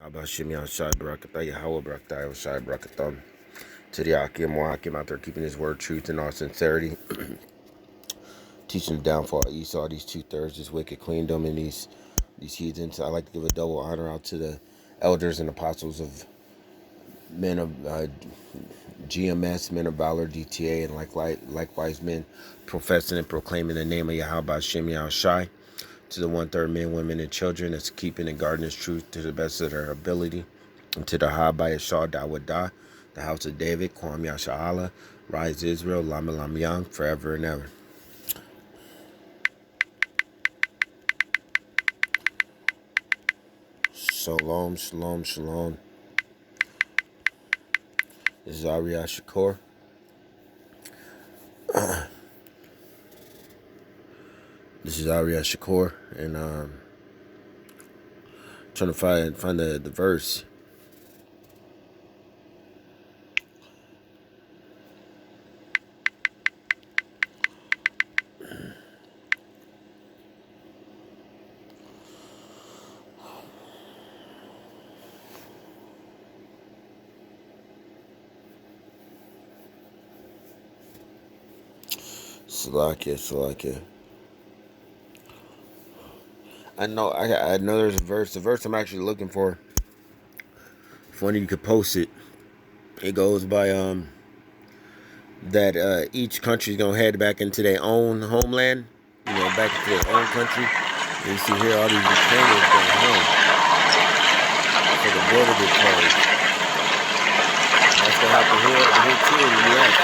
Abashimian Shai Barakatah Yahweh Barakatah Shai Barakatham. To the Akim Moakim out there keeping his word, truth, and all sincerity. Teaching the downfall of Esau, these 2/3, this wicked queendom, and these heathens. I like to give a double honor out to the elders and apostles of men of GMS, men of valor, DTA, and likewise men professing and proclaiming the name of Yahweh Shem Shai. To the 1/3 men, women, and children that's keeping and guarding his truth to the best of their ability. And to the Habaya Shah Dawadah, the house of David, Kwam Yasha'Allah, Rise Israel, Lama Lam Yang, forever and ever. Shalom, shalom, shalom. This is Ariah Shakur. And trying to find the verse. Salakia. I know there's a verse. The verse I'm actually looking for. If one of you could post it, it goes by that each country's gonna head back into their own homeland, back into their own country. And you see here all these Ukrainians going home, so the border gets closed. That's what happened here too in the U.S.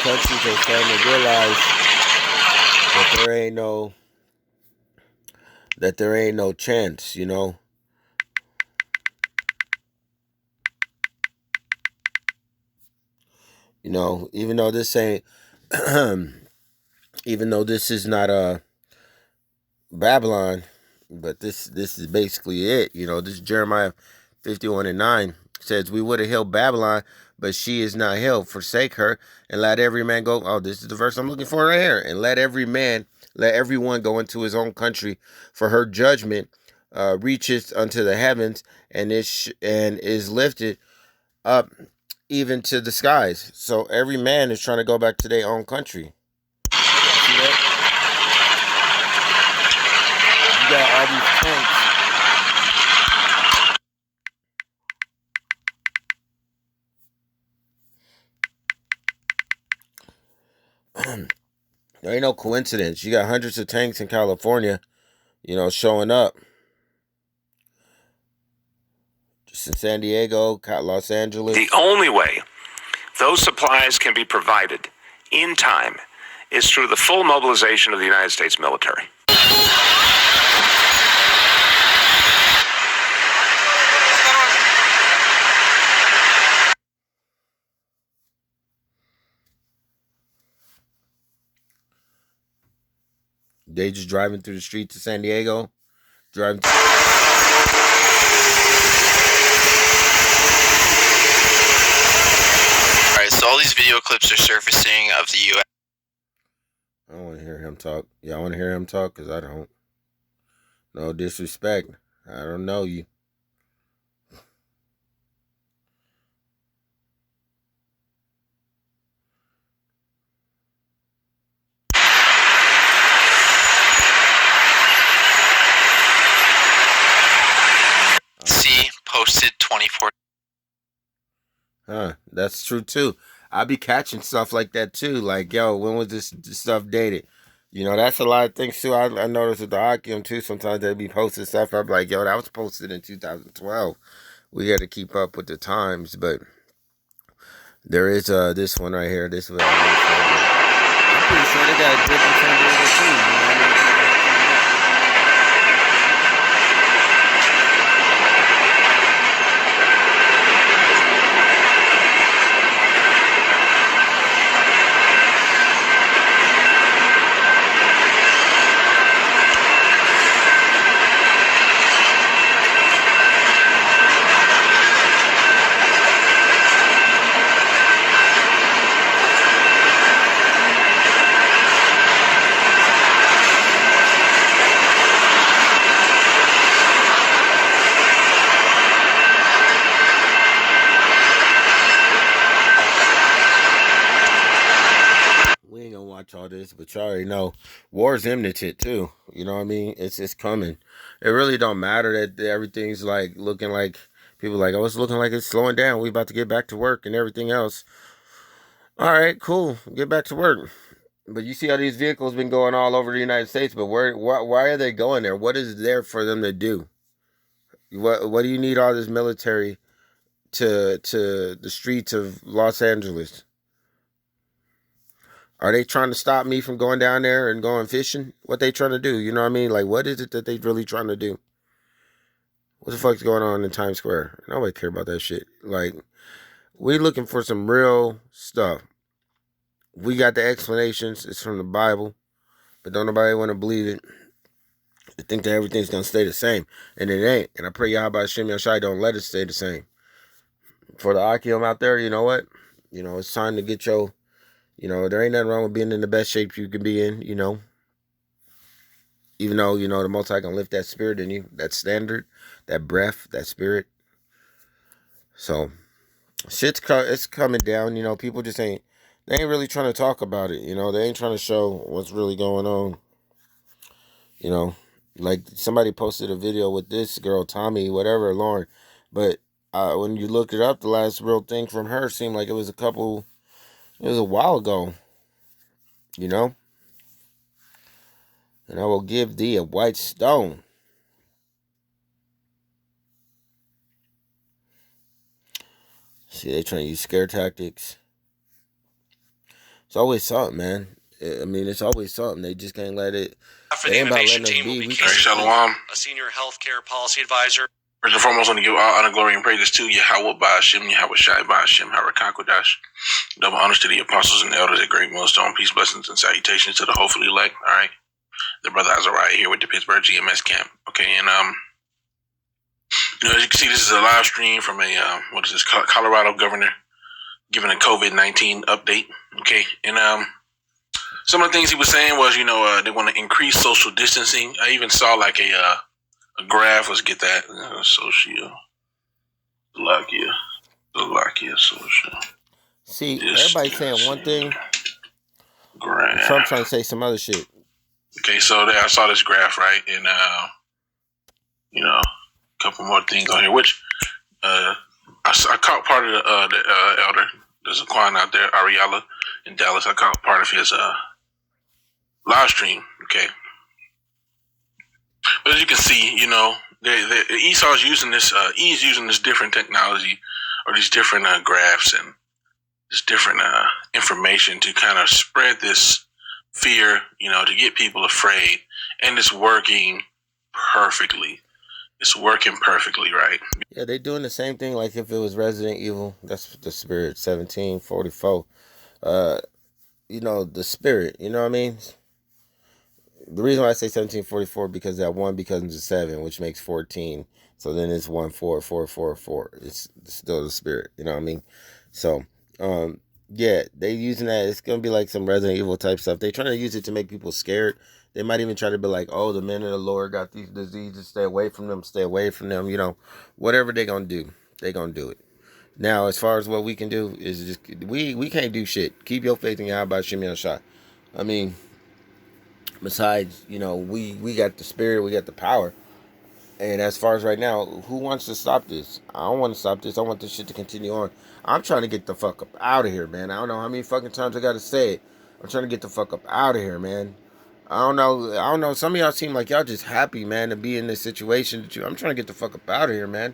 Countries are starting to realize that there ain't no chance, even though this ain't, even though this is not Babylon, but this is basically it. This Jeremiah 51:9 says, "We would have held Babylon, but she is not held. Forsake her, and let every man go." Oh, this is the verse I'm looking for right here. And let everyone go into his own country, for her judgment reaches unto the heavens, and is lifted up even to the skies. So every man is trying to go back to their own country. See that? You got all these tanks. There ain't no coincidence. You got hundreds of tanks in California, showing up. Just in San Diego, Los Angeles. The only way those supplies can be provided in time is through the full mobilization of the United States military. They just driving through the streets of San Diego. Alright, so all these video clips are surfacing of the U.S. I don't want to hear him talk. Y'all want to hear him talk? Because I don't. No disrespect. I don't know you. See, posted 24. That's true too. I be catching stuff like that too. Like, yo, when was this stuff dated? That's a lot of things too. I noticed with the Akim too. Sometimes they be posting stuff. I'm like, yo, that was posted in 2012. We got to keep up with the times. But there is this one right here. This one. I'm pretty sure they got a different San Diego too. this, but y'all already know war's imminent too. You know what I mean? It's coming. It really don't matter that everything's like looking like people like, oh, it's looking like it's slowing down. We about to get back to work and everything else. All right, cool. Get back to work. But you see how these vehicles been going all over the United States. But why are they going there? What is there for them to do? What do you need all this military to the streets of Los Angeles? Are they trying to stop me from going down there and going fishing? What they trying to do? You know what I mean? Like, what is it that they really trying to do? What the fuck's going on in Times Square? Nobody care about that shit. Like, we looking for some real stuff. We got the explanations. It's from the Bible. But don't nobody want to believe it. They think that everything's going to stay the same. And it ain't. And I pray Yahweh Shem Yashai don't let it stay the same. For the Akim out there, you know what? You know, it's time to get your... You know, there ain't nothing wrong with being in the best shape you can be in, you know. Even though, you know, the Most High can lift that spirit in you, that standard, that breath, that spirit. So, it's coming down, you know. People just they ain't really trying to talk about it, you know. They ain't trying to show what's really going on, you know. Like, somebody posted a video with this girl, Tommy, whatever, Lauren. But when you looked it up, the last real thing from her seemed like it was a while ago, you know. And I will give thee a white stone. See, they trying to use scare tactics. It's always something, man. I mean, it's always something. They just can't let it. For the innovation team will be Shalom, a senior healthcare policy advisor. First and foremost, I want to give all honor, glory, and praises to Yahweh Ba'ashem, Yahweh Shai Ba'ashem, Harakakodash. Double honors to the apostles and the elders at Great Millstone. Peace, blessings, and salutations to the hopefully elect. All right. The brother Azariah here with the Pittsburgh GMS camp. Okay, and you know, as you can see, this is a live stream from a Colorado governor giving a COVID-19 update. Okay, and some of the things he was saying was, you know, they want to increase social distancing. I even saw like a graph. Let's get that social social. See, everybody's saying one thing. Graph. Trump trying to say some other shit. Okay, so there I saw this graph, right, and you know, a couple more things on here. Which I caught part of the elder. There's a Quan out there, Ariella in Dallas. I caught part of his live stream. Okay, but as you can see, you know, Esau's using this. He's using this different technology or these different graphs and this different information to kind of spread this fear, you know, to get people afraid, and it's working perfectly. It's working perfectly, right? Yeah, they doing the same thing like if it was Resident Evil. That's the spirit, 1744. You know, the spirit, you know what I mean? The reason why I say 1744 because that 1 becomes a 7, which makes 14. So then it's 14444. It's still the spirit, you know what I mean? So, yeah, they using that. It's gonna be like some Resident Evil type stuff. They trying to use it to make people scared. They might even try to be like, oh, the men of the Lord got these diseases. Stay away from them. Stay away from them. You know, whatever they gonna do, they gonna do it. Now, as far as what we can do is just we can't do shit. Keep your faith in Yahweh Shimon Shah. I mean, besides, you know, we got the spirit, we got the power. And as far as right now, who wants to stop this? I don't want to stop this. I want this shit to continue on. I'm trying to get the fuck up out of here, man. I don't know how many fucking times I gotta say it. I'm trying to get the fuck up out of here, man. I don't know. Some of y'all seem like y'all just happy, man, to be in this situation. I'm trying to get the fuck up out of here, man.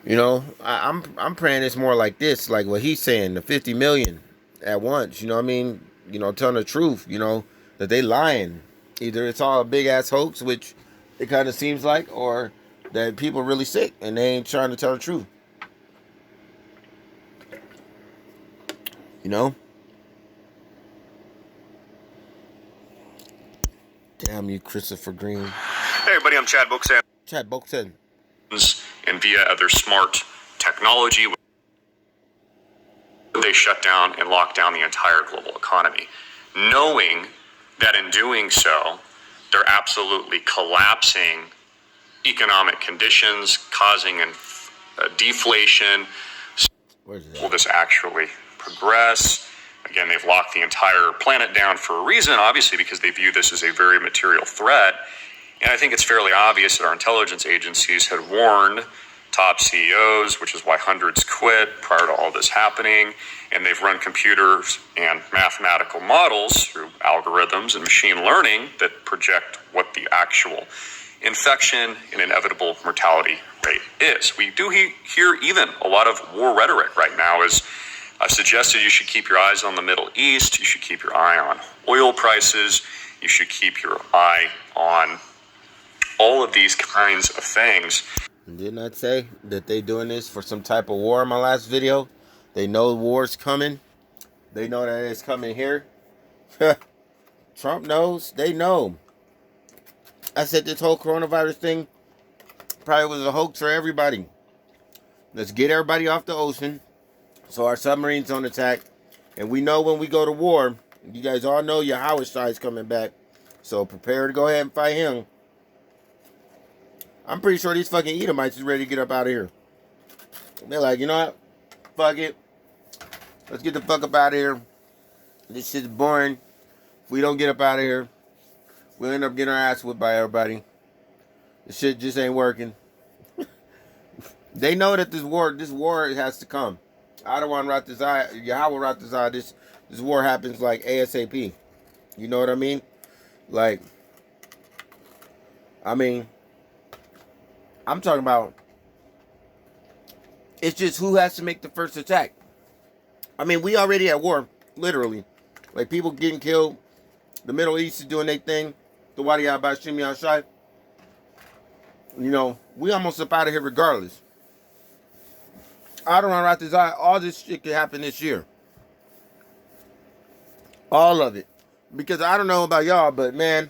You know, I'm praying it's more like this, like what he's saying, the 50 million at once. You know what I mean? You know, telling the truth. You know that they lying. Either it's all a big ass hoax, which it kind of seems like, or that people are really sick and they ain't trying to tell the truth. You know? Damn you, Christopher Green. Hey everybody, I'm Chad Booksan. Chad Booksan. And via other smart technology, they shut down and lock down the entire global economy, knowing that in doing so, they're absolutely collapsing economic conditions, causing deflation. Where's that? Will this actually progress? Again, they've locked the entire planet down for a reason, obviously, because they view this as a very material threat. And I think it's fairly obvious that our intelligence agencies had warned top CEOs, which is why hundreds quit prior to all this happening. And they've run computers and mathematical models through algorithms and machine learning that project what the actual infection and inevitable mortality rate is. We do hear even a lot of war rhetoric right now. As I've suggested, you should keep your eyes on the Middle East. You should keep your eye on oil prices. You should keep your eye on all of these kinds of things. Didn't I say that they doing this for some type of war in my last video? They know war's coming. They know that it's coming here. Trump knows. They know. I said this whole coronavirus thing probably was a hoax for everybody. Let's get everybody off the ocean so our submarines don't attack. And we know when we go to war, you guys all know your Howard side's coming back. So prepare to go ahead and fight him. I'm pretty sure these fucking Edomites is ready to get up out of here. They're like, you know what? Fuck it. Let's get the fuck up out of here. This shit's boring. If we don't get up out of here, we'll end up getting our ass whipped by everybody. This shit just ain't working. They know that this war has to come. Adawan Ratazai, Yahweh Ratazai, this war happens like ASAP. You know what I mean? Like, I'm talking about, it's just who has to make the first attack. We already at war, literally. Like, people getting killed. The Middle East is doing their thing. The Wadi Abba Shimi Shai. You know, we almost up out of here regardless. I don't know, all this shit could happen this year. All of it. Because I don't know about y'all, but man,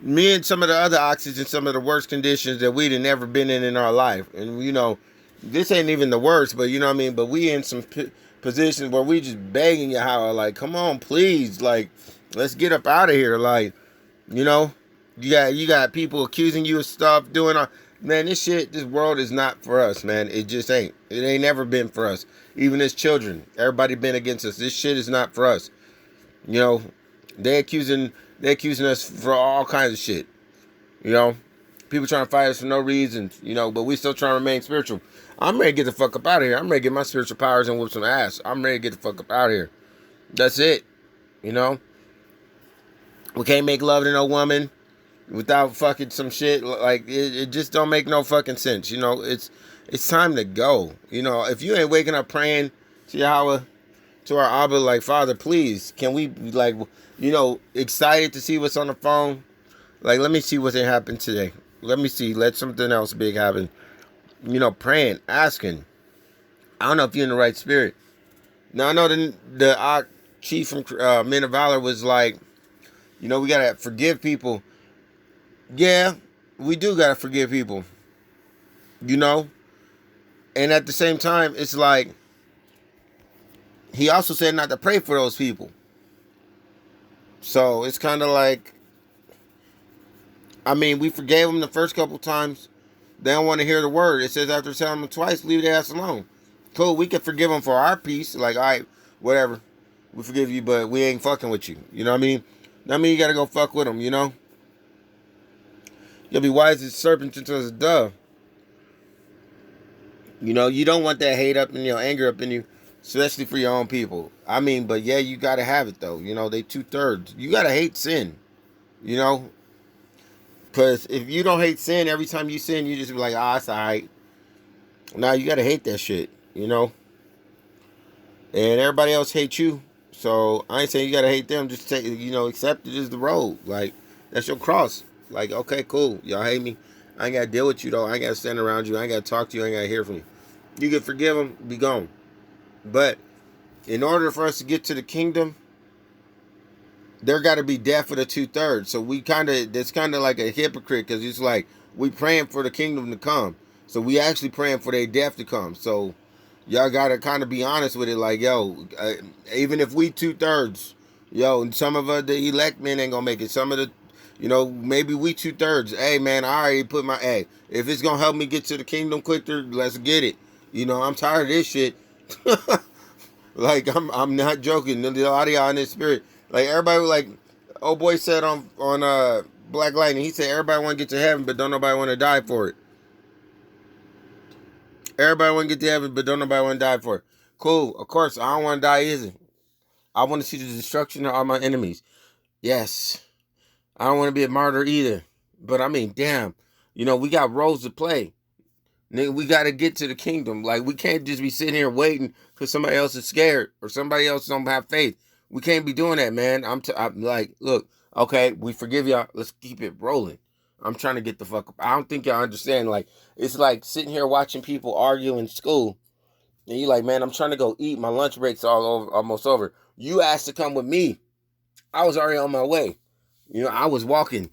me and some of the other oxys in some of the worst conditions that we'd never been in our life. And, you know, this ain't even the worst, but you know what I mean? But we in some positions where we just begging Yahweh, like, come on, please. Like, let's get up out of here. Like, you know, you got people accusing you of stuff, doing all. Man, this world is not for us, man. It just ain't. It ain't never been for us. Even as children, everybody been against us. This shit is not for us. You know, they accusing us for all kinds of shit. You know, people trying to fight us for no reason, you know, but we still trying to remain spiritual. I'm ready to get the fuck up out of here. I'm ready to get my spiritual powers and whoop some ass. I'm ready to get the fuck up out of here. That's it. You know? We can't make love to no woman without fucking some shit. Like, it just don't make no fucking sense. You know, it's time to go. You know, if you ain't waking up praying to Yahweh, to our Abba, like, Father, please, can we be, like, you know, excited to see what's on the phone? Like, let me see what happened today. Let me see. Let something else big happen. You know, praying, asking. I don't know if you're in the right spirit. Now, I know the chief from Men of Valor was like, you know, we got to forgive people. Yeah, we do got to forgive people. You know? And at the same time, it's like, he also said not to pray for those people. So it's kind of like, we forgave them the first couple times. They don't want to hear the word. It says after telling them twice, leave their ass alone. Cool, we can forgive them for our peace. Like, all right, whatever. We forgive you, but we ain't fucking with you. You know what I mean? That means you got to go fuck with them, you know? You'll be wise as a serpent, gentle as a dove. You know, you don't want that hate up in your anger up in you, especially for your own people. But yeah, you got to have it, though. You know, they 2/3. You got to hate sin, you know? Because if you don't hate sin, every time you sin, you just be like, it's all right. Now you got to hate that shit, you know? And everybody else hates you. So I ain't saying you got to hate them. Just take, you know, accept it as the road. Like, that's your cross. Like, okay, cool. Y'all hate me. I ain't got to deal with you, though. I ain't got to stand around you. I ain't got to talk to you. I ain't got to hear from you. You can forgive them, be gone. But in order for us to get to the kingdom, there got to be death for the 2/3. So that's kind of like a hypocrite, because it's like we praying for the kingdom to come. So we actually praying for their death to come. So y'all got to kind of be honest with it. Like, yo, even if we 2/3, yo, and some of us, the elect men ain't going to make it. Some of the, you know, maybe we 2/3. Hey, man, I already put if it's going to help me get to the kingdom quicker, let's get it. You know, I'm tired of this shit. Like I'm not joking. A lot of y'all in this spirit. Like everybody like old boy said on Black Lightning, he said everybody want to get to heaven, but don't nobody want to die for it. Everybody want to get to heaven, but don't nobody want to die for it. Cool. Of course, I don't want to die either. I want to see the destruction of all my enemies. Yes. I don't want to be a martyr either. But I mean, damn. You know, we got roles to play. Nigga, we got to get to the kingdom. Like, we can't just be sitting here waiting because somebody else is scared or somebody else don't have faith. We can't be doing that, man. I'm like, look, okay, we forgive y'all. Let's keep it rolling. I'm trying to get the fuck up. I don't think y'all understand. Like, it's like sitting here watching people argue in school. And you like, man, I'm trying to go eat. My lunch break's almost over. You asked to come with me. I was already on my way. You know, I was walking.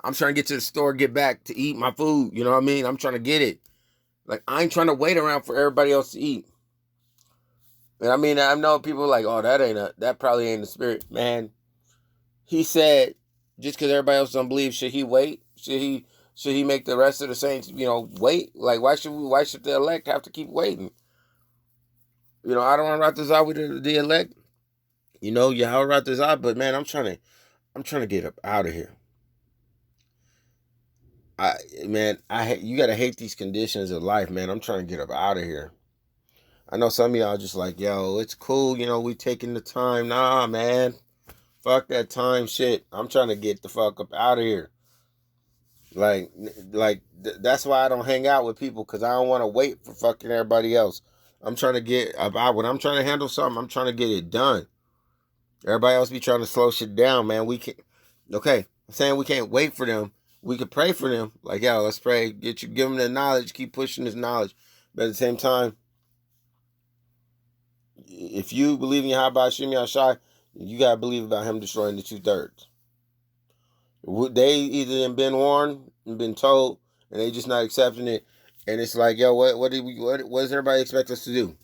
I'm trying to get to the store, get back to eat my food. You know what I mean? I'm trying to get it. Like, I ain't trying to wait around for everybody else to eat. And I mean, I know people like, oh, that probably ain't the spirit. Man, he said, just because everybody else don't believe, should he wait? Should he make the rest of the saints, you know, wait? Like, why should the elect have to keep waiting? You know, I don't want to Ratazah with the elect. You know, Yahweh Ratazah, but man, I'm trying to get up out of here. You gotta hate these conditions of life, man. I'm trying to get up out of here. I know some of y'all just like, yo, it's cool, you know, we taking the time. Nah, man. Fuck that time shit. I'm trying to get the fuck up out of here. That's why I don't hang out with people, because I don't want to wait for fucking everybody else. I'm trying to get about when I'm trying to handle something, I'm trying to get it done. Everybody else be trying to slow shit down, man. We can't. Okay, I'm saying we can't wait for them. We could pray for them. Like, yo, let's pray. Give them the knowledge. Keep pushing this knowledge. But at the same time, if you believe in Yahweh Hashem Yahshai, you got to believe about him destroying the 2/3. They either been warned and been told, and they just not accepting it. And it's like, yo, what does everybody expect us to do?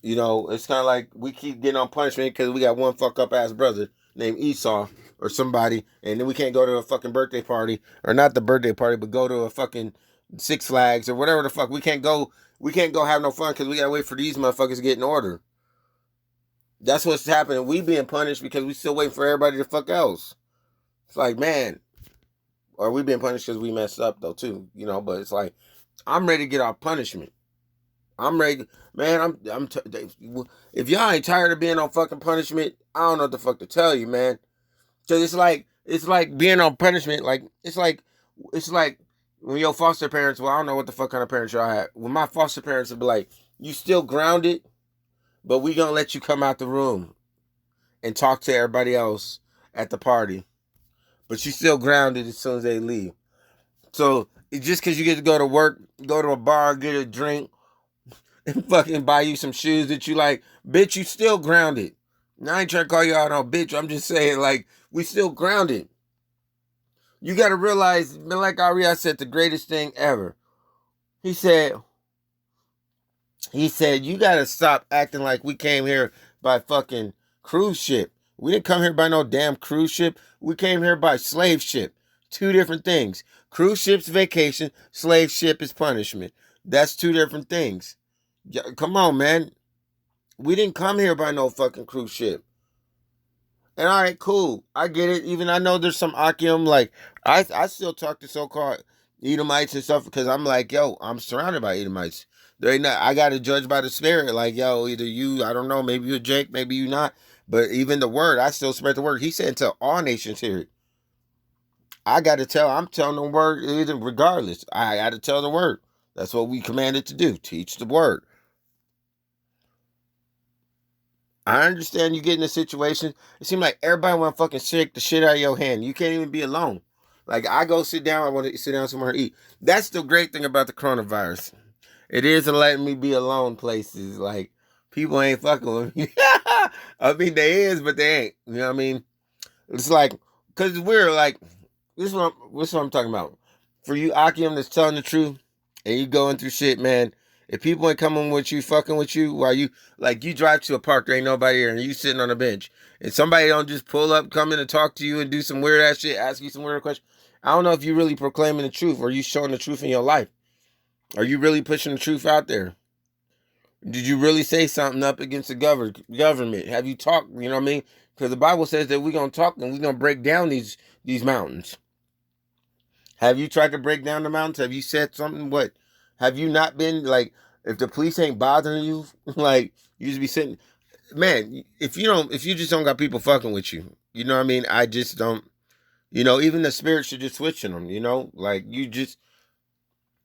You know, it's kind of like we keep getting on punishment because we got one fuck up ass brother named Esau or somebody, and then we can't go to a fucking birthday party, or not the birthday party, but go to a fucking Six Flags or whatever the fuck. We can't go have no fun because we gotta wait for these motherfuckers to get in order. That's what's happening. We being punished because we still waiting for everybody to fuck else. It's like, man, or we being punished because we messed up though too, you know. But it's like, I'm ready to get our punishment. I'm ready, man. If y'all ain't tired of being on fucking punishment, I don't know what the fuck to tell you, man. Cause it's like being on punishment. Like it's like when your foster parents. Well, I don't know what the fuck kind of parents y'all had. When my foster parents would be like, "You still grounded, but we gonna let you come out the room and talk to everybody else at the party, but you still grounded as soon as they leave." So just because you get to go to work, go to a bar, get a drink, and fucking buy you some shoes that you like, bitch, you still grounded. Now I ain't trying to call you out on bitch. I'm just saying, like, we still grounded. You got to realize, like Ariel said, the greatest thing ever. He said, you got to stop acting like we came here by fucking cruise ship. We didn't come here by no damn cruise ship. We came here by slave ship. Two different things. Cruise ship's vacation. Slave ship is punishment. That's two different things. Come on, man. We didn't come here by no fucking cruise ship. And all right, cool. I get it. Even I know there's some Akim, like, I still talk to so-called Edomites and stuff because I'm like, yo, I'm surrounded by Edomites. There ain't not, I got to judge by the spirit. Like, yo, either you, I don't know, maybe you're Jake, maybe you not. But even the word, I still spread the word. He said until all nations hear it. I'm telling the word either regardless. I got to tell the word. That's what we commanded to do. Teach the word. I understand you get in a situation. It seems like everybody want to fucking shake the shit out of your hand. You can't even be alone. Like, I go sit down. I want to sit down somewhere and eat. That's the great thing about the coronavirus. It is letting me be alone places. Like, people ain't fucking with me. I mean, they is, but they ain't. You know what I mean? It's like, because we're like, this is what I'm talking about. For you, Akim, that's telling the truth, and you going through shit, man. If people ain't coming with you, fucking with you, while you drive to a park, there ain't nobody here, and you sitting on a bench, and somebody don't just pull up, come in and talk to you and do some weird ass shit, ask you some weird questions. I don't know if you really proclaiming the truth, or you showing the truth in your life. Are you really pushing the truth out there? Did you really say something up against the government? Have you talked, you know what I mean? Because the Bible says that we're going to talk and we're going to break down these mountains. Have you tried to break down the mountains? Have you said something? What? Have you not been, like, if the police ain't bothering you, like, you just be sitting, man, if you just don't got people fucking with you, you know what I mean? I just don't, even the spirit should just switch on them, like,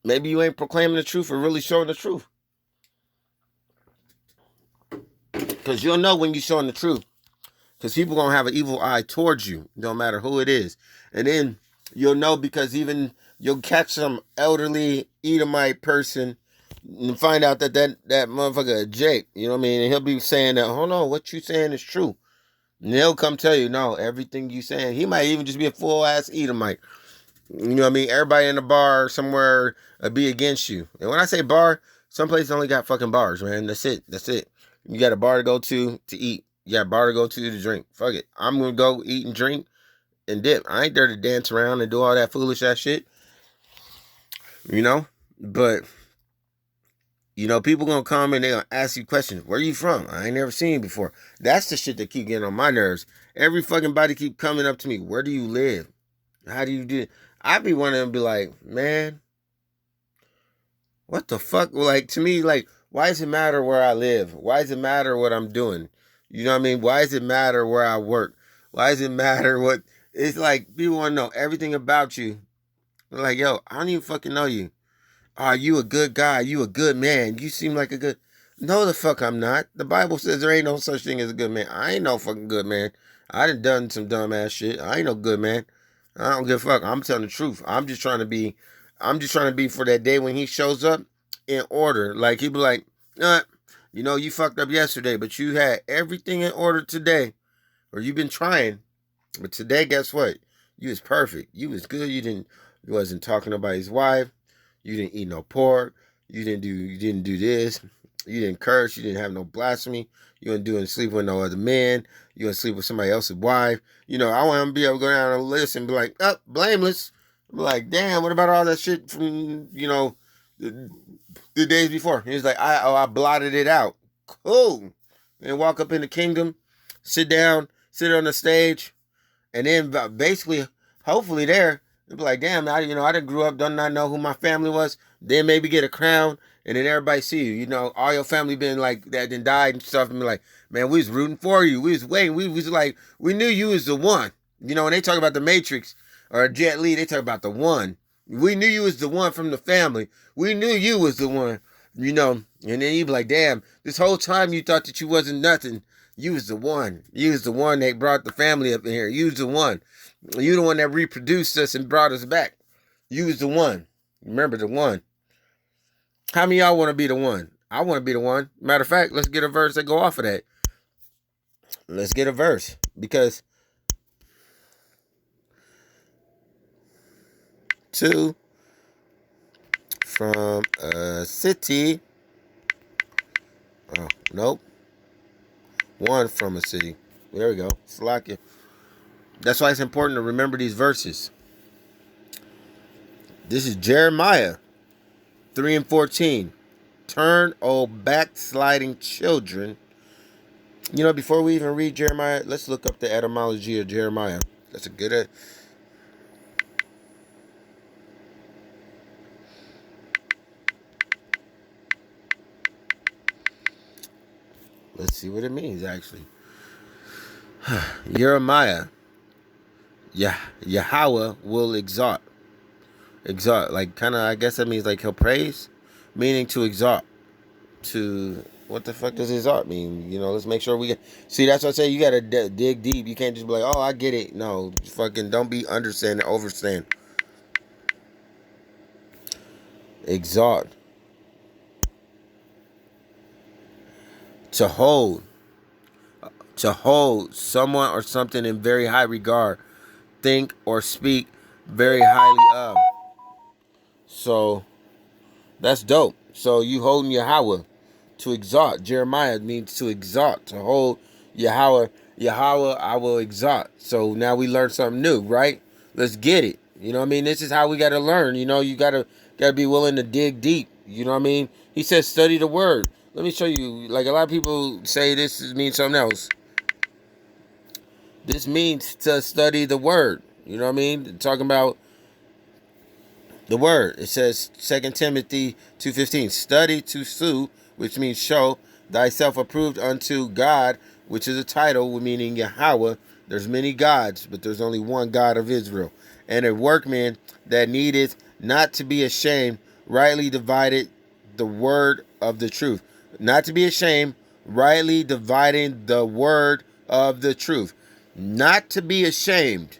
maybe you ain't proclaiming the truth or really showing the truth. Because you'll know when you're showing the truth. Because people going to have an evil eye towards you, no matter who it is. And then you'll know because even you'll catch some elderly Edomite person and find out that motherfucker Jake, you know what I mean? And he'll be saying that, hold on, what you saying is true. And he'll come tell you, no, everything you saying. He might even just be a full-ass Edomite. You know what I mean? Everybody in the bar somewhere be against you. And when I say bar, some places only got fucking bars, man. That's it. You got a bar to go to eat. You got a bar to go to drink. Fuck it. I'm going to go eat and drink and dip. I ain't there to dance around and do all that foolish ass shit. But, people going to come and they going to ask you questions. Where you from? I ain't never seen you before. That's the shit that keep getting on my nerves. Every fucking body keep coming up to me. Where do you live? How do you do it? I be wanting to be like, man, what the fuck? Like, to me, like, why does it matter where I live? Why does it matter what I'm doing? You know what I mean? Why does it matter where I work? Why does it matter what... It's like, people want to know everything about you. They're like, yo, I don't even fucking know you. Are you a good guy? You a good man? You seem like a good... No, the fuck I'm not. The Bible says there ain't no such thing as a good man. I ain't no fucking good man. I done some dumb ass shit. I ain't no good man. I don't give a fuck. I'm telling the truth. I'm just trying to be for that day when he shows up in order. Like, he'd be like, you fucked up yesterday, but you had everything in order today. Or you've been trying. But today, guess what? You was perfect. You was good. You wasn't talking about his wife. You didn't eat no pork. You didn't do this. You didn't curse. You didn't have no blasphemy. You didn't sleep with no other man. You didn't sleep with somebody else's wife. I want to be able to go down a list and be like, blameless. I'm like, damn, what about all that shit from, the days before? He's like, I blotted it out. Cool. And walk up in the kingdom, sit down, sit on the stage, and then basically, hopefully there, they'll be like, damn, I done grew up, don't not know who my family was. Then maybe get a crown, and then everybody see you. All your family been like that, then died and stuff, and be like, man, we was rooting for you. We was waiting. We was like, we knew you was the one. When they talk about the Matrix or Jet Li, they talk about the one. We knew you was the one from the family. We knew you was the one, and then you be like, damn, this whole time you thought that you wasn't nothing. You was the one. You was the one that brought the family up in here. You was the one. You the one that reproduced us and brought us back. You was the one. Remember the one. How many of y'all want to be the one? I want to be the one. Matter of fact, let's get a verse that go off of that. Let's get a verse. Because 2 from a city. Oh, nope. 1 from a city. There we go. Slack. That's why it's important to remember these verses. This is Jeremiah 3:14. Turn, O backsliding children. Before we even read Jeremiah, let's look up the etymology of Jeremiah. That's a good... Let's see what it means, actually. Jeremiah. Yahweh will exalt. Exalt. Like, kind of, I guess that means, like, he'll praise. Meaning to exalt. To... What the fuck does exalt mean? Let's make sure we get... See, that's what I say. You got to dig deep. You can't just be like, oh, I get it. No, fucking don't be understand and overstand. Exalt. To hold someone or something in very high regard. Think or speak very highly of. So, that's dope. So, you holding Yahweh. To exalt. Jeremiah means to exalt. To hold Yahweh. Yahweh, I will exalt. So, now we learned something new, right? Let's get it. This is how we got to learn. You got to be willing to dig deep. You know what I mean? He says, study the word. Let me show you. Like, a lot of people say this means something else. This means to study the word. You know what I mean? Talking about the word. It says 2 Timothy 2:15. Study to sue, which means show thyself approved unto God, which is a title, meaning Yahweh. There's many gods, but there's only one God of Israel. And a workman that needeth not to be ashamed, rightly divided the word of the truth. Not to be ashamed, rightly dividing the word of the truth. Not to be ashamed.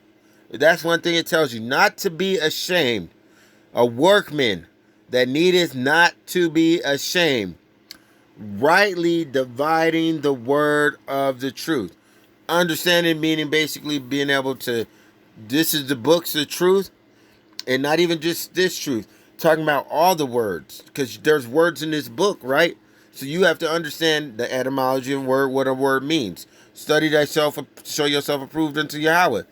That's one thing it tells you. Not to be ashamed. A workman that needeth not to be ashamed, rightly dividing the word of the truth. Understanding meaning basically being able to, this is the books of truth, and not even just this truth, talking about all the words, because there's words in this book, right? So you have to understand the etymology of word, what a word means. Study thyself, show yourself approved unto Yahweh.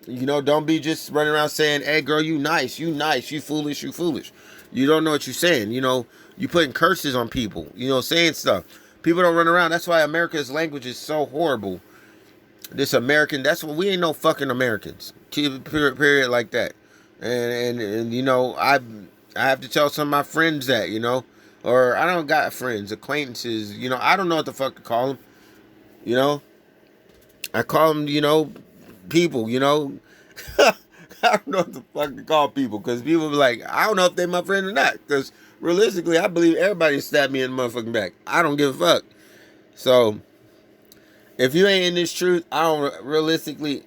You know, don't be just running around saying, hey, girl, you nice, you foolish, you foolish. You don't know what you're saying. You know, you putting curses on people, you know, saying stuff. People don't run around. That's why America's language is so horrible. This American, that's what, we ain't no fucking Americans. Period like that. And you know, I have to tell some of my friends that, you know, or I don't got friends, acquaintances, you know, I don't know what the fuck to call them. You know, I call them, you know, people, you know. I don't know what the fuck to call people, because people be like, I don't know if they my friend or not, because realistically, I believe everybody stabbed me in the motherfucking back. I don't give a fuck. So if you ain't in this truth, I don't realistically,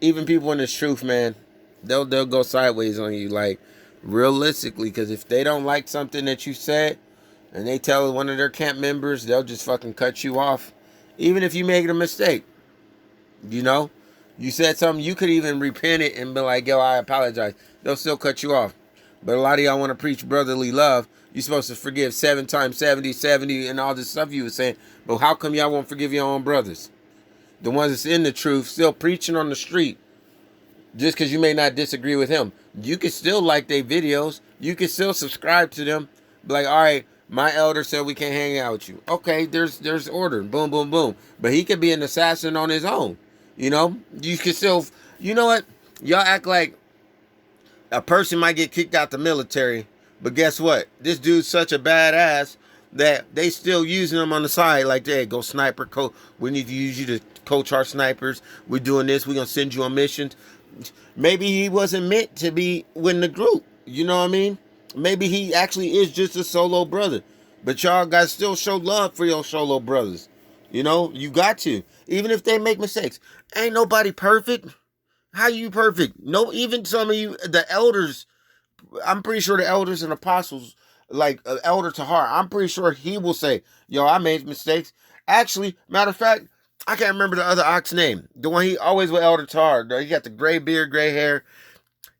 even people in this truth, man, they'll go sideways on you, like, realistically, because if they don't like something that you said and they tell one of their camp members, they'll just fucking cut you off, even if you make a mistake. You know, you said something, you could even repent it and be like, yo, I apologize. They'll still cut you off. But a lot of y'all want to preach brotherly love. You're supposed to forgive 7 times 70, 70, and all this stuff you were saying. But how come y'all won't forgive your own brothers? The ones that's in the truth, still preaching on the street. Just because you may not disagree with him. You can still like their videos. You can still subscribe to them. Be like, all right, my elder said we can't hang out with you. Okay, there's order. Boom, boom, boom. But he could be an assassin on his own. You know, you can still, you know what? Y'all act like a person might get kicked out the military, but guess what? This dude's such a badass that they still using him on the side. Like, hey, go sniper coach. We need to use you to coach our snipers. We're doing this. We're going to send you on missions. Maybe he wasn't meant to be with the group. You know what I mean? Maybe he actually is just a solo brother. But y'all got to still show love for your solo brothers. You know, you got to. Even if they make mistakes. Ain't nobody perfect. How you perfect? No, even some of you, the elders, I'm pretty sure the elders and apostles, like Elder Tahar, I'm pretty sure he will say, yo, I made mistakes. Actually, matter of fact, I can't remember the other ox name. The one he always with Elder Tahar. He got the gray beard, gray hair.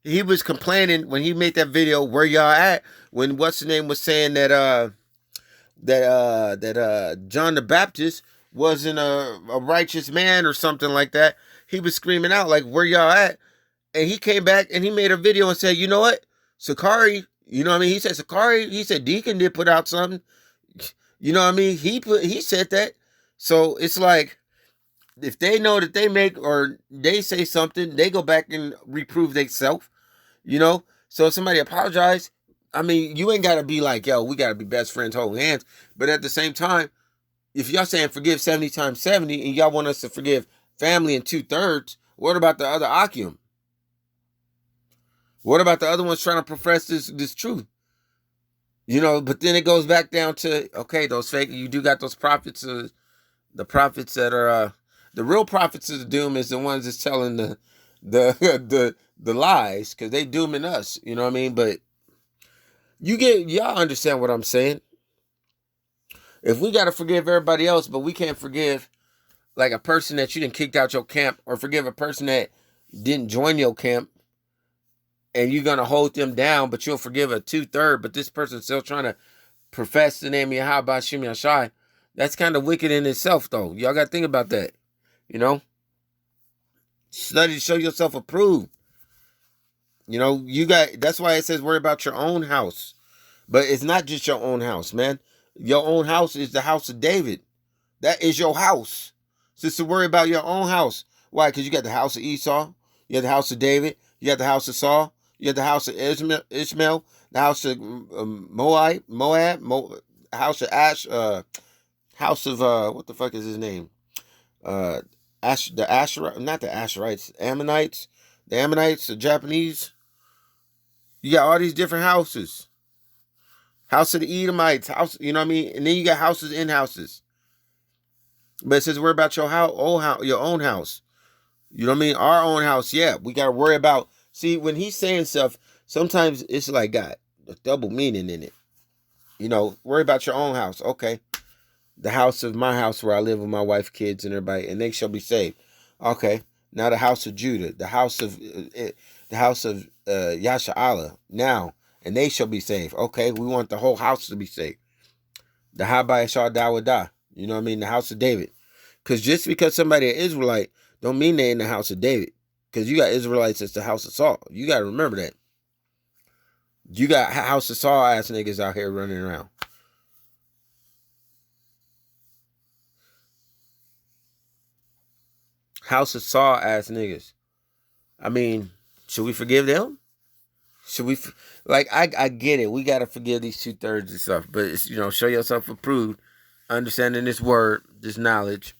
He was complaining when he made that video, where y'all at? When what's the name was saying that John the Baptist wasn't a righteous man or something like that. He was screaming out like, where y'all at? And he came back and he made a video and said, you know what? Sakari, you know what I mean? He said Sakari, he said Deacon did put out something. You know what I mean? He said that. So it's like, if they know that they make or they say something, they go back and reprove themselves. You know? So if somebody apologize, I mean, you ain't gotta be like, yo, we gotta be best friends, hold hands. But at the same time, if y'all saying forgive 70 times 70 and y'all want us to forgive family in 2/3, what about the other Akim? What about the other ones trying to profess this truth? You know, but then it goes back down to, okay, those fake, you do got those prophets, the prophets that are, the real prophets of the doom is the ones that's telling the lies, because they dooming us, you know what I mean? But y'all understand what I'm saying. If we got to forgive everybody else, but we can't forgive like a person that you didn't kicked out your camp, or forgive a person that didn't join your camp, and you're going to hold them down, but you'll forgive a 2/3, but this person's still trying to profess the name of Yahweh Hashem Yashai, that's kind of wicked in itself, though. Y'all got to think about that, you know? Study to show yourself approved. You know, that's why it says worry about your own house. But it's not just your own house, man. Your own house is the house of David. That is your house. Just to worry about your own house. Why? Because you got the house of Esau. You got the house of David. You got the house of Saul. You got the house of Ishmael. The house of Moab. House of house of what the fuck is his name? The Asherites, not the Asherites, Ammonites. The Ammonites, the Japanese. You got all these different houses. House of the Edomites, house, you know what I mean? And then you got houses in houses. But it says worry about your your own house. You know what I mean? Our own house, yeah. We got to worry about, see, when he's saying stuff, sometimes it's like got a double meaning in it. You know, worry about your own house. Okay. The house of my house where I live with my wife, kids, and everybody, and they shall be saved. Okay. Now the house of Judah, the house of Yasha'Allah, now, and they shall be saved. Okay, we want the whole house to be saved. The Habai Shah Dawadah, you know what I mean? The house of David. Because just because somebody is Israelite, don't mean they in the house of David. Because you got Israelites that's the house of Saul. You got to remember that. You got house of Saul ass niggas out here running around. House of Saul ass niggas. I mean, should we forgive them? Should we, I get it. We got to forgive these 2/3 and stuff. But, it's, you know, show yourself approved. Understanding this word, this knowledge.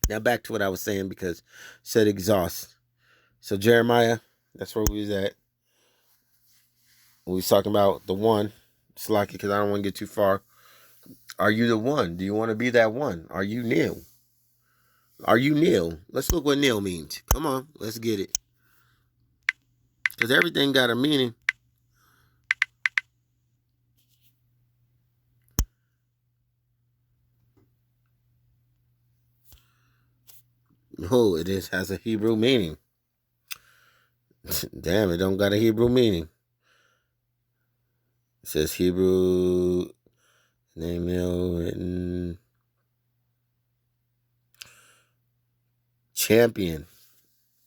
Now back to what I was saying because it said exhaust. So Jeremiah, that's where we was at. We was talking about the one. It's lucky because I don't want to get too far. Are you the one? Do you want to be that one? Are you Neil? Are you Neil? Let's look what Neil means. Come on, let's get it. Because everything got a meaning. Oh, it has a Hebrew meaning. Damn, it don't got a Hebrew meaning. It says Hebrew name Neil written champion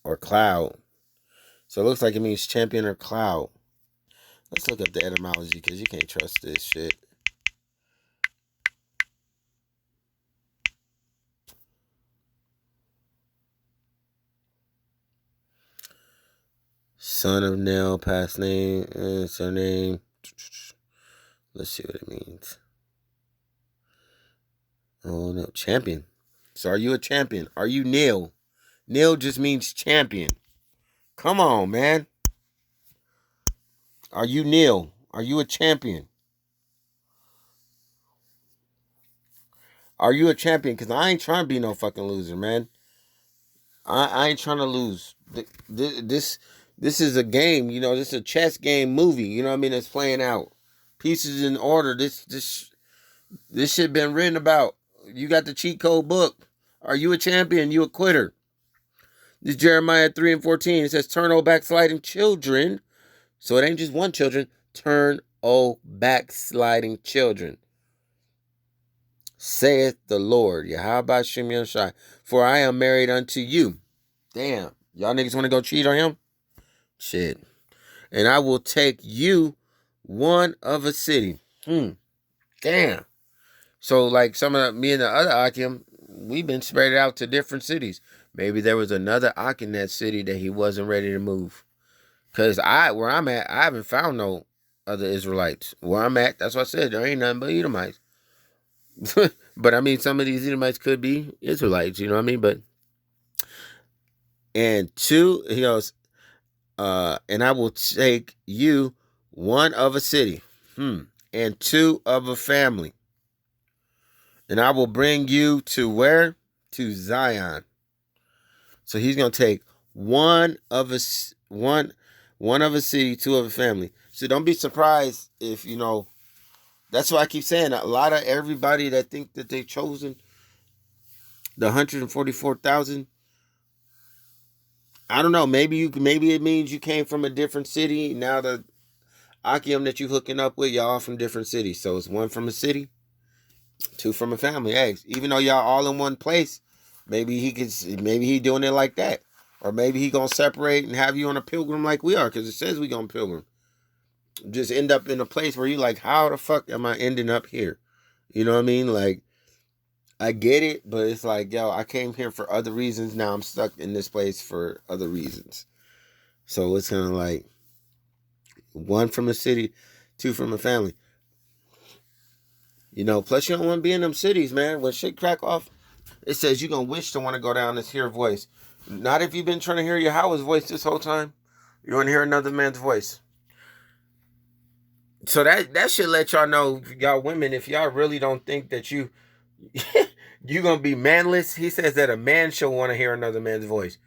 or cloud. So it looks like it means champion or cloud. Let's look up the etymology because you can't trust this shit. Son of Nell, past name, surname. Let's see what it means. Oh no, champion. So are you a champion? Are you Neil? Neil just means champion. Come on, man. Are you Neil? Are you a champion? Are you a champion? Because I ain't trying to be no fucking loser, man. I ain't trying to lose. This is a game, you know. This is a chess game movie, you know what I mean? It's playing out. Pieces in order. This shit been written about. You got the cheat code book. Are you a champion? You a quitter? This is Jeremiah 3:14. It says, turn, O backsliding children. So it ain't just one children. Turn, O backsliding children. Saith the Lord, Yahweh Shem Yoshai, for I am married unto you. Damn. Y'all niggas want to go cheat on him? Shit. And I will take you one of a city. Damn. So like me and the other Akim, we've been spread out to different cities. Maybe there was another Ak in that city that he wasn't ready to move. Because where I'm at, I haven't found no other Israelites. Where I'm at, that's what I said. There ain't nothing but Edomites. But I mean, some of these Edomites could be Israelites, you know what I mean? But, and two, he goes, and I will take you one of a city, and two of a family. And I will bring you to where? To Zion. So he's going to take one of a city, two of a family. So don't be surprised if, you know, that's why I keep saying a lot of everybody that think that they've chosen the 144,000. I don't know. Maybe it means you came from a different city. Now the Akim that you hooking up with, y'all from different cities. So it's one from a city, two from a family. Hey, even though y'all all in one place, maybe he doing it like that. Or maybe he gonna separate and have you on a pilgrim like we are, because it says we gonna pilgrim. Just end up in a place where you like, how the fuck am I ending up here? You know what I mean? Like, I get it, but it's like, yo, I came here for other reasons. Now I'm stuck in this place for other reasons. So it's kind of like 1 from a city, 2 from a family. You know, plus you don't want to be in them cities, man. When shit crack off, it says you're going to wish to want to go down and hear a voice. Not if you've been trying to hear Yahweh's voice this whole time. You want to hear another man's voice. So that should let y'all know, y'all women, if y'all really don't think that you going to be manless. He says that a man shall want to hear another man's voice.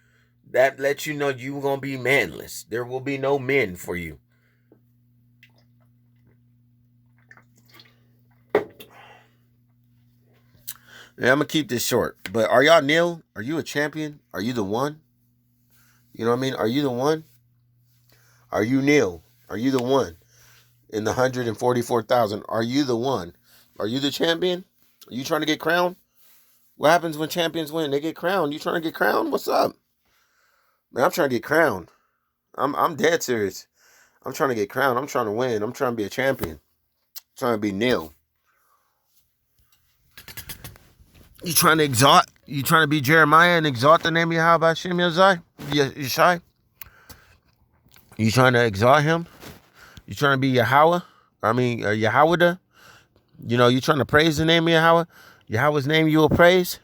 That lets you know you going to be manless. There will be no men for you. Yeah, I'm going to keep this short. But are y'all nil? Are you a champion? Are you the one? You know what I mean? Are you the one? Are you nil? Are you the one? In the 144,000, are you the one? Are you the champion? Are you trying to get crowned? What happens when champions win? They get crowned. You trying to get crowned? What's up? Man, I'm trying to get crowned. I'm dead serious. I'm trying to get crowned. I'm trying to win. I'm trying to be a champion. I'm trying to be nil. You trying to exalt? You trying to be Jeremiah and exalt the name of Yahweh Hashem Yeshai? You trying to exalt him? You trying to be Yahweh? Yahweh? You know, you trying to praise the name of Yahweh? Yahweh's name you will praise?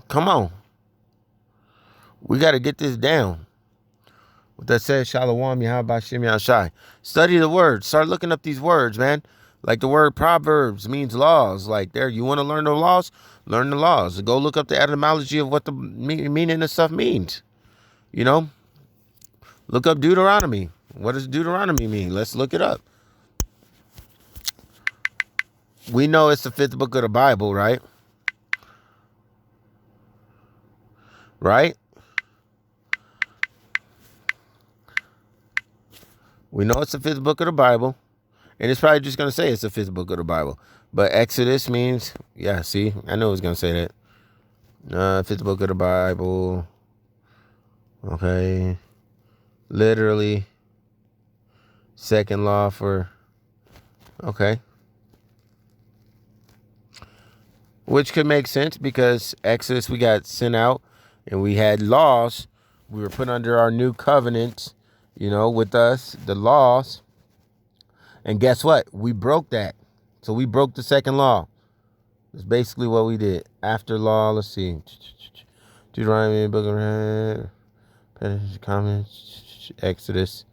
Come on. We got to get this down. What that says, Shalom, Yahweh Hashem Yeshai. Study the words. Start looking up these words, man. Like the word Proverbs means laws. Like there, you want to learn the laws? Learn the laws. Go look up the etymology of what the meaning of stuff means. You know? Look up Deuteronomy. What does Deuteronomy mean? Let's look it up. We know it's the 5th book of the Bible, right? Right? We know it's the 5th book of the Bible. And it's probably just going to say it's the 5th book of the Bible. But Exodus means, yeah, see, I know it was going to say that. 5th book of the Bible. Okay. Literally. Second law for, okay. Which could make sense because Exodus, we got sent out and we had laws. We were put under our new covenant, you know, with us, the laws. And guess what? We broke that. So we broke the second law. That's basically what we did. After law, let's see. Deuteronomy, Book of Comments, Exodus.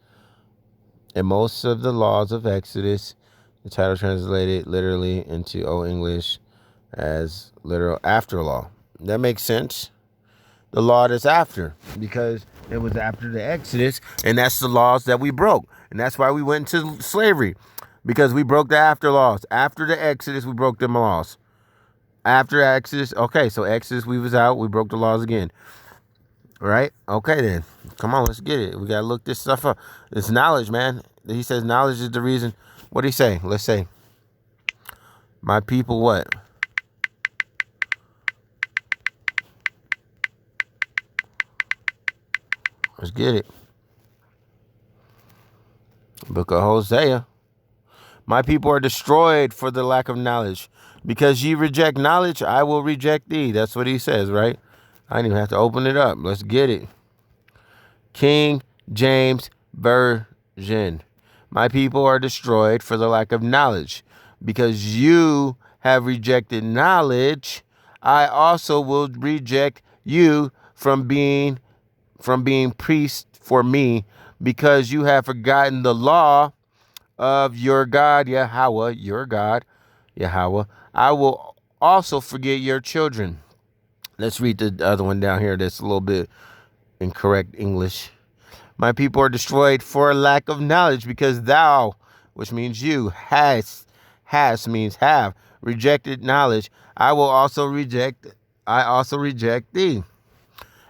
And most of the laws of Exodus, the title translated literally into Old English as literal after law. That makes sense. The law that's after, because it was after the Exodus, and that's the laws that we broke. And that's why we went into slavery, because we broke the after laws. After the Exodus, we broke them laws. After Exodus, okay, so Exodus, we was out, we broke the laws again. Right? Okay, then. Come on, let's get it. We got to look this stuff up. It's knowledge, man. He says knowledge is the reason. What did he say? Let's say. My people what? Let's get it. Book of Hosea. My people are destroyed for the lack of knowledge. Because ye reject knowledge, I will reject thee. That's what he says, right? I didn't even have to open it up. Let's get it. King James Version. My people are destroyed for the lack of knowledge. Because you have rejected knowledge, I also will reject you from being priest for me, because you have forgotten the law of your God, Yahweh, your God, Yahweh. I will also forget your children. Let's read the other one down here that's a little bit incorrect English. My people are destroyed for lack of knowledge, because thou, which means you, has means have, rejected knowledge. I also reject thee.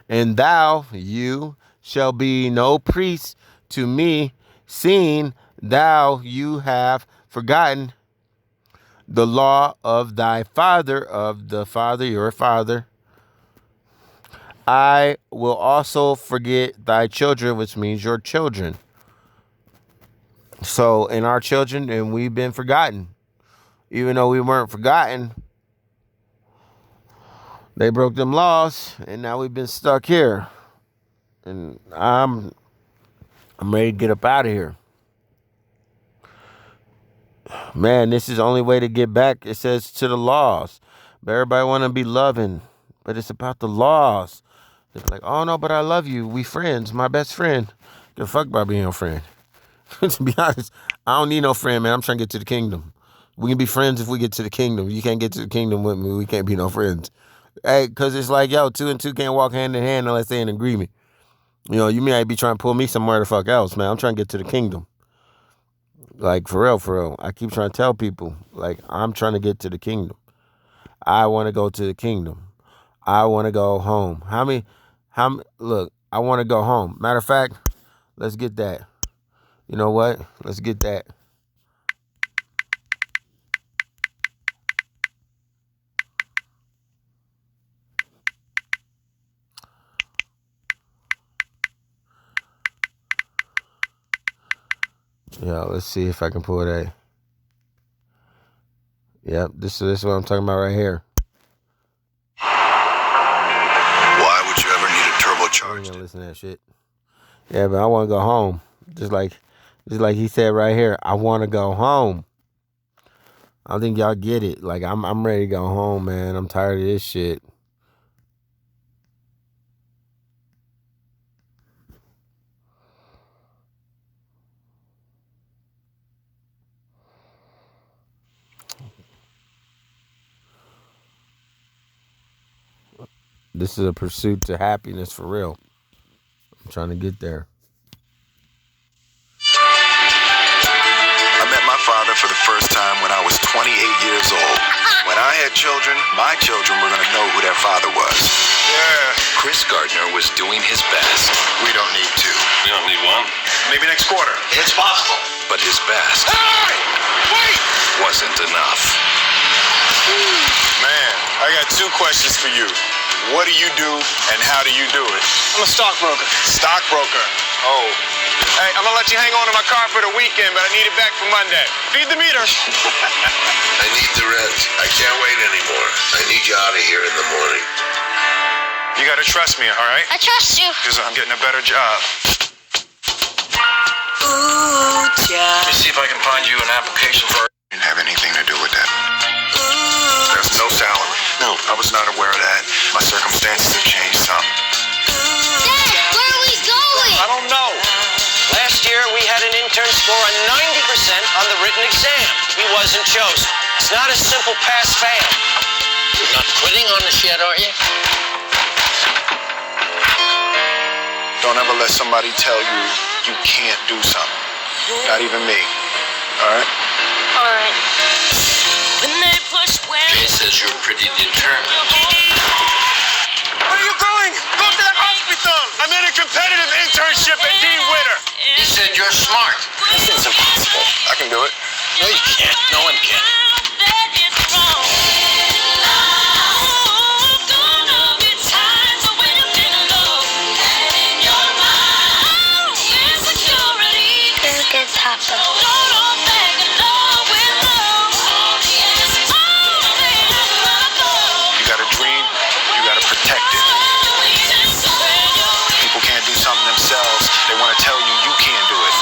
And thou, you, shall be no priest to me, seeing thou, you have forgotten the law of thy father, your father. I will also forget thy children, which means your children. So, and our children, and we've been forgotten. Even though we weren't forgotten, they broke them laws, and now we've been stuck here. And I'm ready to get up out of here. Man, this is the only way to get back, it says, to the laws. But everybody want to be loving, but it's about the laws. They're like, oh, no, but I love you. We friends. My best friend. Give a fuck about being your friend. To be honest, I don't need no friend, man. I'm trying to get to the kingdom. We can be friends if we get to the kingdom. You can't get to the kingdom with me. We can't be no friends. Hey, because it's like, yo, 2 and 2 can't walk hand in hand unless they're in agreement. You know, you might be trying to pull me somewhere the fuck else, man. I'm trying to get to the kingdom. Like, for real, for real. I keep trying to tell people, like, I'm trying to get to the kingdom. I want to go to the kingdom. I want to go home. Look, I want to go home. Matter of fact, let's get that. You know what? Let's get that. Yeah, let's see if I can pull that. Yep, this is what I'm talking about right here. Why would you ever need a I ain't turbocharged? gonna listen to that shit. Yeah, but I want to go home. Just like he said right here. I want to go home. I don't think y'all get it. Like I'm ready to go home, man. I'm tired of this shit. This is a pursuit to happiness for real. I'm trying to get there. I met my father for the first time when I was 28 years old. When I had children, my children were going to know who their father was. Yeah. Chris Gardner was doing his best. We don't need two. We don't need one. Maybe next quarter. It's possible. But his best wasn't enough. Man, I got 2 questions for you. What do you do and how do you do it? I'm a stockbroker. Stockbroker. Oh. Hey, I'm gonna let you hang on to my car for the weekend, but I need it back for Monday. Feed the meter. I need the rent. I can't wait anymore. I need you out of here in the morning. You gotta trust me, all right? I trust you. Because I'm getting a better job. Ooh, Let me see if I can find you an application for... Didn't have anything to do with that. There's no salary. No, I was not aware of that. My circumstances have changed some. Dad, where are we going? I don't know. Last year, we had an intern score of 90% on the written exam. He wasn't chosen. It's not a simple pass-fail. You're not quitting on this yet, are you? Don't ever let somebody tell you you can't do something. Not even me. All right? All right. Jay says you're pretty determined. Where are you going? Go to the hospital. I'm in a competitive internship at Dean Witter. He said you're smart. This is impossible. I can do it. No, you can't. No one can. This gets happen. You got a dream, you got to protect it. People can't do something themselves. They want to tell you you can't do it.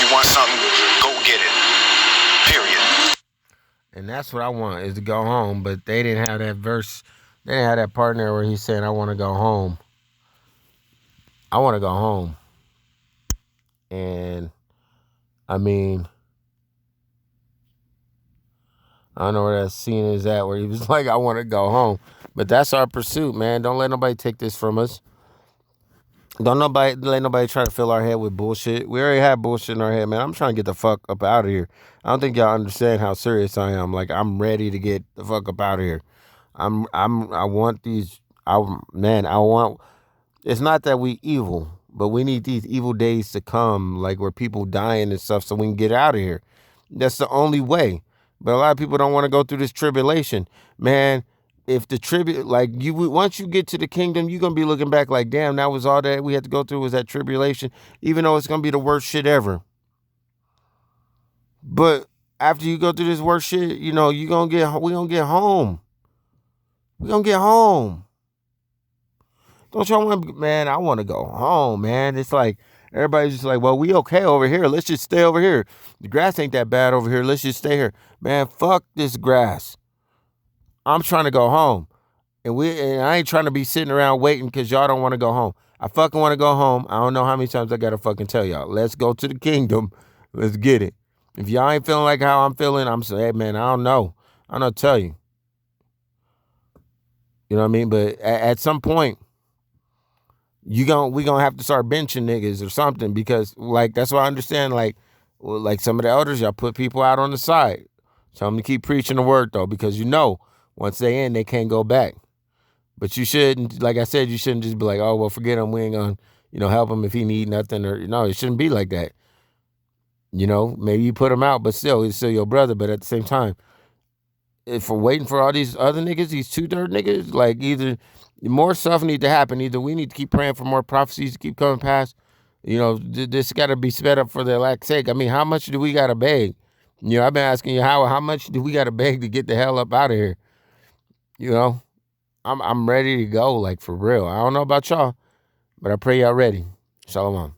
You want something, go get it. Period. And that's what I want, is to go home. But they didn't have that verse. They didn't have that part there where he's saying, I want to go home. I want to go home. And, I mean, I don't know where that scene is at where he was like, I want to go home. But that's our pursuit, man. Don't let nobody take this from us. Don't let nobody try to fill our head with bullshit. We already have bullshit in our head, man. I'm trying to get the fuck up out of here. I don't think y'all understand how serious I am. Like, I'm ready to get the fuck up out of here. I want these. It's not that we evil, but we need these evil days to come, like where people dying and stuff, so we can get out of here. That's the only way. But a lot of people don't want to go through this tribulation, man. if the tribute, like once you get to the kingdom, you're gonna be looking back like, damn, that was all that we had to go through was that tribulation, even though it's gonna be the worst shit ever. But after you go through this worst shit, we gonna get home. We gonna get home. Don't y'all want, man? I want to go home, man. It's like everybody's just like, well, we okay over here. Let's just stay over here. The grass ain't that bad over here. Let's just stay here, man. Fuck this grass. I'm trying to go home. And I ain't trying to be sitting around waiting because y'all don't want to go home. I fucking want to go home. I don't know how many times I got to fucking tell y'all. Let's go to the kingdom. Let's get it. If y'all ain't feeling like how I'm feeling, I'm saying, hey, man, I don't know. I don't tell you. You know what I mean? But at some point, we gonna have to start benching niggas or something because, like, that's what I understand. Like some of the elders, y'all put people out on the side. Tell them to keep preaching the word, though, because once they in, they can't go back. But you shouldn't, like I said, you shouldn't just be like, oh, well, forget him. We ain't going to, help him if he need nothing. Or no, it shouldn't be like that. Maybe you put him out, but still, he's still your brother. But at the same time, if we're waiting for all these other niggas, these 2/3 niggas, like either more stuff need to happen. Either we need to keep praying for more prophecies to keep coming past. This got to be sped up for their lack's sake. I mean, how much do we got to beg? I've been asking you, how much do we got to beg to get the hell up out of here? I'm ready to go, like, for real. I don't know about y'all, but I pray y'all ready. Shalom.